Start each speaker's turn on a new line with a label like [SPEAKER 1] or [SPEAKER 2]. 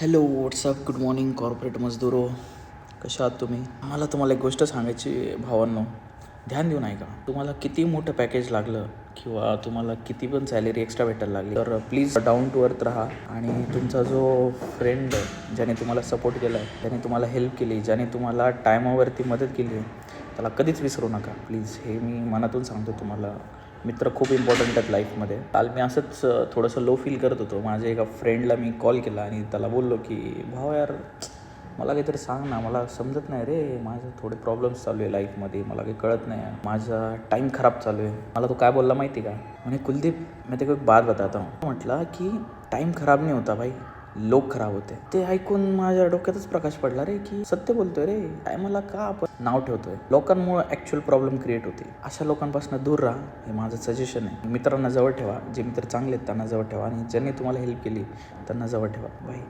[SPEAKER 1] Hello WhatsApp good morning corporate मजदूरो. कशा आहात तुम्ही? मला तुम्हाला एक गोष्ट सांगायची भावांनो, ध्यान देऊन ऐका. तुम्हाला किती मोठं पॅकेज लागलं किंवा तुम्हाला किती पण सॅलरी एक्स्ट्रा भेटायला लागली तर प्लीज डाऊन टू अर्थ राहा. आणि तुमचा जो फ्रेंड आहे ज्याने तुम्हाला सपोर्ट केला आहे, ज्याने तुम्हाला हेल्प केली, ज्याने तुम्हाला टायमावरती मदत केली आहे, त्याला कधीच विसरू नका प्लीज. हे मी मनातून सांगतो तुम्हाला. मित्र खूप इम्पॉर्टंट आहेत लाईफमध्ये. काल मी असंच थोडंसं लो फील करत होतो. माझ्या एका फ्रेंडला मी कॉल केला आणि त्याला बोललो की भाऊ यार, मला काहीतरी सांग ना, मला समजत नाही रे, माझं थोडे प्रॉब्लेम्स चालू आहे लाईफमध्ये, मला काही कळत नाही, माझा टाईम खराब चालू आहे. मला तो काय बोलला माहिती का? म्हणे कुलदीप, मैं तेको एक बात बताता हूँ. म्हटलं की टाईम खराब नाही होता भाई, लोक खराब होते. ते ऐकून माझ्या डोक्यातच प्रकाश पडला रे, की सत्य बोलतोय रे. टायमाला का आपण नाव ठेवतोय? लोकांमुळे ॲक्च्युअल प्रॉब्लेम क्रिएट होते. अशा लोकांपासून दूर राहा, हे माझं सजेशन आहे. मित्रांना जवळ ठेवा, जे मित्र चांगले आहेत त्यांना जवळ ठेवा, आणि ज्यांनी तुम्हाला हेल्प केली त्यांना जवळ ठेवा. बाय.